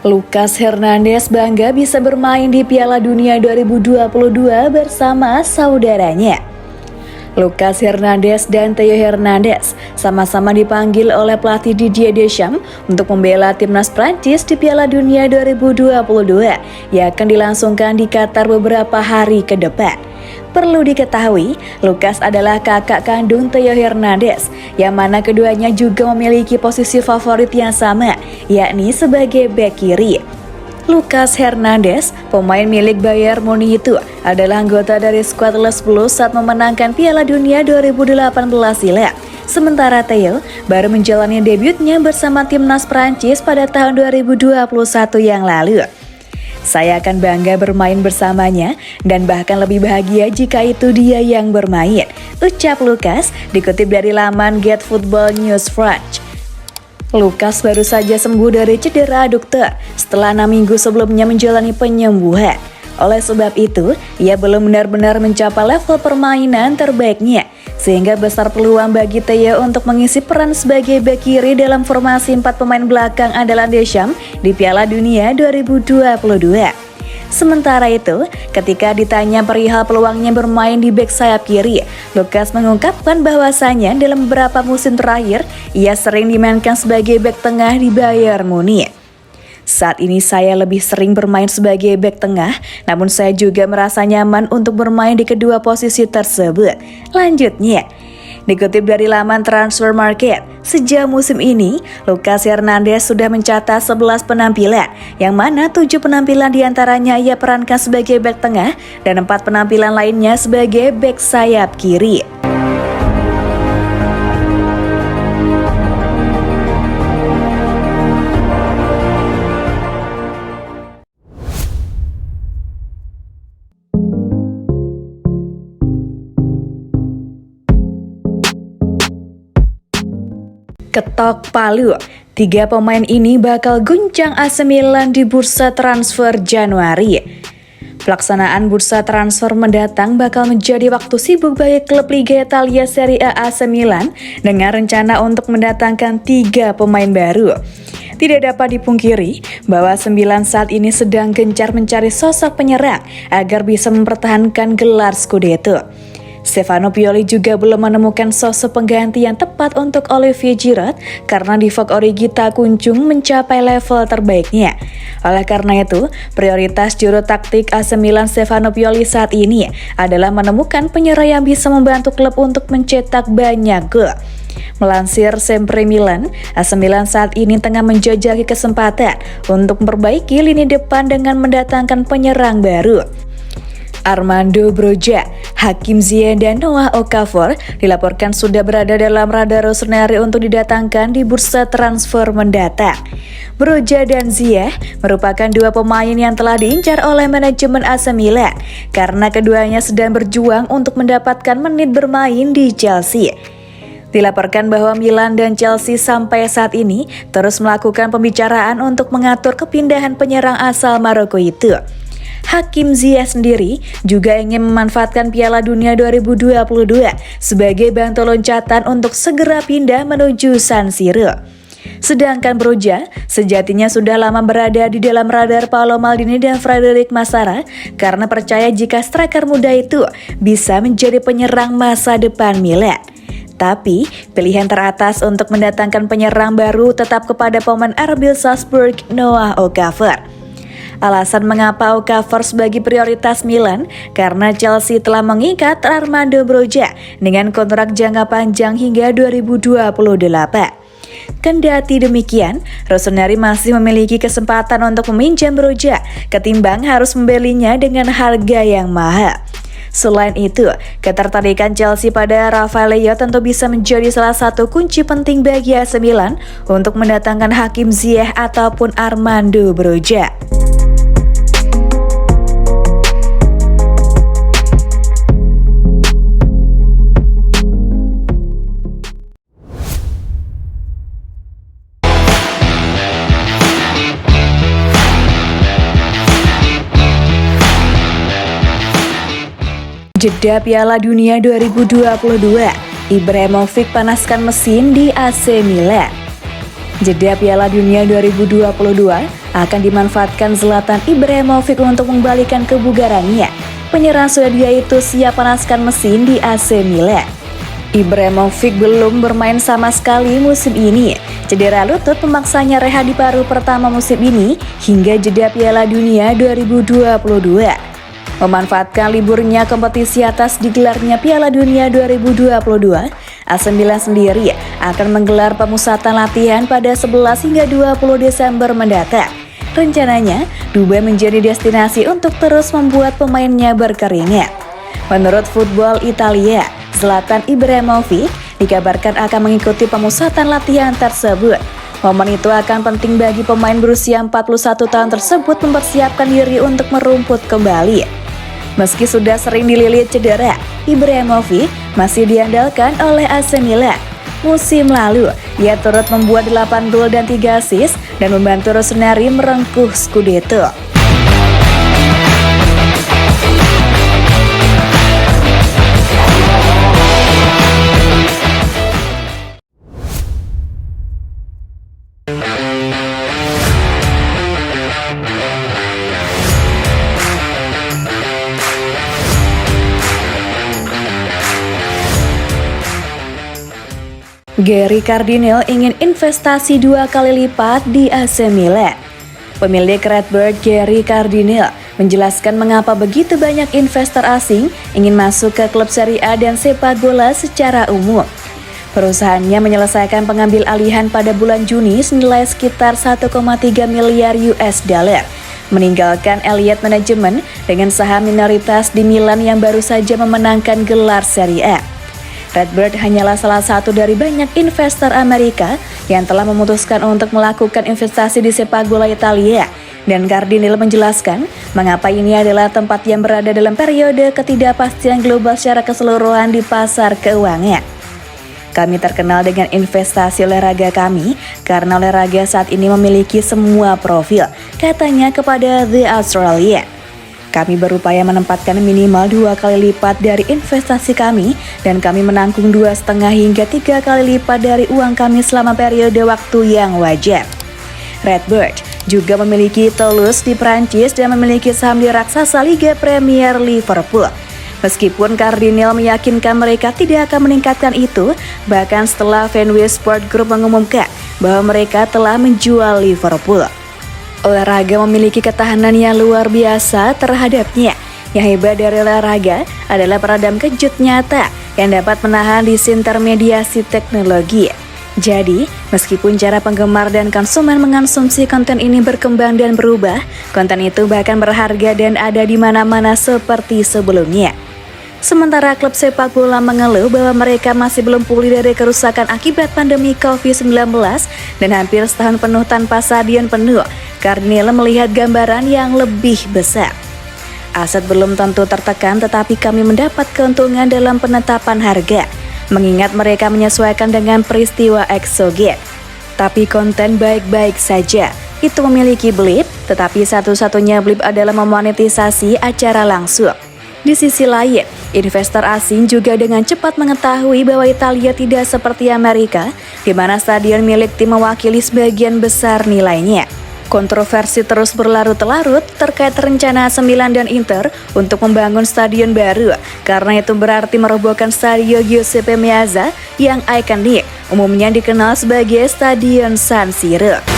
Lucas Hernandez bangga bisa bermain di Piala Dunia 2022 bersama saudaranya. Lucas Hernandez dan Theo Hernandez sama-sama dipanggil oleh pelatih Didier Deschamps untuk membela timnas Prancis di Piala Dunia 2022 yang akan dilangsungkan di Qatar beberapa hari ke depan. Perlu diketahui, Lucas adalah kakak kandung Theo Hernandez, yang mana keduanya juga memiliki posisi favorit yang sama, yakni sebagai bek kiri. Lucas Hernandez, pemain milik Bayern Munich itu, adalah anggota dari skuad Les Bleus saat memenangkan Piala Dunia 2018 silam. Sementara Theo baru menjalani debutnya bersama timnas Prancis pada tahun 2021 yang lalu. Saya akan bangga bermain bersamanya dan bahkan lebih bahagia jika itu dia yang bermain, ucap Lucas dikutip dari laman Get Football News France. Lucas baru saja sembuh dari cedera aduktor setelah 6 minggu sebelumnya menjalani penyembuhan. Oleh sebab itu, ia belum benar-benar mencapai level permainan terbaiknya, sehingga besar peluang bagi Theo untuk mengisi peran sebagai bek kiri dalam formasi 4 pemain belakang andalan Deschamps di Piala Dunia 2022. Sementara itu, ketika ditanya perihal peluangnya bermain di bek sayap kiri, Lucas mengungkapkan bahwasanya dalam beberapa musim terakhir, ia sering dimainkan sebagai bek tengah di Bayern Munich. Saat ini saya lebih sering bermain sebagai bek tengah, namun saya juga merasa nyaman untuk bermain di kedua posisi tersebut. Lanjutnya, dikutip dari laman Transfer Market, sejak musim ini, Lucas Hernandez sudah mencatat 11 penampilan, yang mana 7 penampilan diantaranya ia perankan sebagai bek tengah dan 4 penampilan lainnya sebagai bek sayap kiri. Ketok palu, 3 pemain ini bakal guncang AC Milan di bursa transfer Januari. Pelaksanaan bursa transfer mendatang bakal menjadi waktu sibuk bagi klub Liga Italia Serie A AC Milan dengan rencana untuk mendatangkan 3 pemain baru. Tidak dapat dipungkiri bahwa 9 saat ini sedang gencar mencari sosok penyerang agar bisa mempertahankan gelar Scudetto. Stefano Pioli juga belum menemukan sosok pengganti yang tepat untuk Olivier Giroud karena Divock Origi tak kunjung mencapai level terbaiknya. Oleh karena itu, prioritas juru taktik AC Milan Stefano Pioli saat ini adalah menemukan penyerang yang bisa membantu klub untuk mencetak banyak gol. Melansir Sempre Milan, AC Milan saat ini tengah menjajaki kesempatan untuk memperbaiki lini depan dengan mendatangkan penyerang baru. Armando Broja, Hakim Ziyech dan Noah Okafor dilaporkan sudah berada dalam radar Rossoneri untuk didatangkan di bursa transfer mendatang. Broja dan Ziyech merupakan 2 pemain yang telah diincar oleh manajemen AC Milan karena keduanya sedang berjuang untuk mendapatkan menit bermain di Chelsea. Dilaporkan bahwa Milan dan Chelsea sampai saat ini terus melakukan pembicaraan untuk mengatur kepindahan penyerang asal Maroko itu. Hakim Ziyech sendiri juga ingin memanfaatkan Piala Dunia 2022 sebagai batu loncatan untuk segera pindah menuju San Siro. Sedangkan Broja sejatinya sudah lama berada di dalam radar Paolo Maldini dan Frederic Massara karena percaya jika striker muda itu bisa menjadi penyerang masa depan Milan. Tapi, pilihan teratas untuk mendatangkan penyerang baru tetap kepada pemain RB Salzburg, Noah Okafor. Alasan mengapa Okafor sebagai prioritas Milan karena Chelsea telah mengikat Armando Broja dengan kontrak jangka panjang hingga 2028. Kendati demikian, Rossoneri masih memiliki kesempatan untuk meminjam Broja ketimbang harus membelinya dengan harga yang mahal. Selain itu, ketertarikan Chelsea pada Rafael Leao tentu bisa menjadi salah satu kunci penting bagi AC Milan untuk mendatangkan Hakim Ziyech ataupun Armando Broja. Jeda Piala Dunia 2022, Ibrahimovic panaskan mesin di AC Milan. Jeda Piala Dunia 2022, akan dimanfaatkan Zlatan Ibrahimovic untuk mengembalikan kebugarannya. Penyerang Swedia itu siap panaskan mesin di AC Milan. Ibrahimovic belum bermain sama sekali musim ini. Cedera lutut memaksanya rehat di paruh pertama musim ini hingga jeda Piala Dunia 2022. Memanfaatkan liburnya kompetisi atas digelarnya Piala Dunia 2022, AC Milan sendiri akan menggelar pemusatan latihan pada 11 hingga 20 Desember mendatang. Rencananya, Dubai menjadi destinasi untuk terus membuat pemainnya berkeringat. Menurut Football Italia, Zlatan Ibrahimovic dikabarkan akan mengikuti pemusatan latihan tersebut. Momen itu akan penting bagi pemain berusia 41 tahun tersebut mempersiapkan diri untuk merumput kembali. Meski sudah sering dililit cedera, Ibrahimovic masih diandalkan oleh AC Milan. Musim lalu, ia turut membuat 8 gol dan 3 assist dan membantu Rossoneri merengkuh Scudetto. Gary Cardinale ingin investasi 2 kali lipat di AC Milan. Pemilik Redbird Gary Cardinale menjelaskan mengapa begitu banyak investor asing ingin masuk ke klub Serie A dan sepak bola secara umum. Perusahaannya menyelesaikan pengambil alihan pada bulan Juni senilai sekitar 1,3 miliar US dollar, meninggalkan Elliott Management dengan saham minoritas di Milan yang baru saja memenangkan gelar Serie A. Redbird hanyalah salah satu dari banyak investor Amerika yang telah memutuskan untuk melakukan investasi di sepak bola Italia, dan Cardinale menjelaskan mengapa ini adalah tempat yang berada dalam periode ketidakpastian global secara keseluruhan di pasar keuangan. Kami terkenal dengan investasi olahraga kami karena olahraga saat ini memiliki semua profil, katanya kepada The Australian. Kami berupaya menempatkan minimal 2 kali lipat dari investasi kami dan kami menanggung 2,5 hingga 3 kali lipat dari uang kami selama periode waktu yang wajar. Redbird juga memiliki Toulouse di Prancis dan memiliki saham di raksasa Liga Premier Liverpool. Meskipun Cardinale meyakinkan mereka tidak akan meningkatkan itu, bahkan setelah Fenway Sport Group mengumumkan bahwa mereka telah menjual Liverpool. Olahraga memiliki ketahanan yang luar biasa terhadapnya. Yang hebat dari olahraga adalah peredam kejut nyata yang dapat menahan disintermediasi teknologi. Jadi, meskipun cara penggemar dan konsumen mengonsumsi konten ini berkembang dan berubah, konten itu bahkan berharga dan ada di mana-mana seperti sebelumnya. Sementara klub sepak bola mengeluh bahwa mereka masih belum pulih dari kerusakan akibat pandemi COVID-19 dan hampir setahun penuh tanpa stadion penuh, Cardinale melihat gambaran yang lebih besar. Aset belum tentu tertekan, tetapi kami mendapat keuntungan dalam penetapan harga, mengingat mereka menyesuaikan dengan peristiwa eksogen. Tapi konten baik-baik saja. Itu memiliki blip, tetapi satu-satunya blip adalah memonetisasi acara langsung. Di sisi lain, investor asing juga dengan cepat mengetahui bahwa Italia tidak seperti Amerika, di mana stadion milik tim mewakili sebagian besar nilainya. Kontroversi terus berlarut-larut terkait rencana AC Milan dan Inter untuk membangun stadion baru, karena itu berarti merobohkan Stadio Giuseppe Meazza yang ikonik, umumnya dikenal sebagai Stadion San Siro.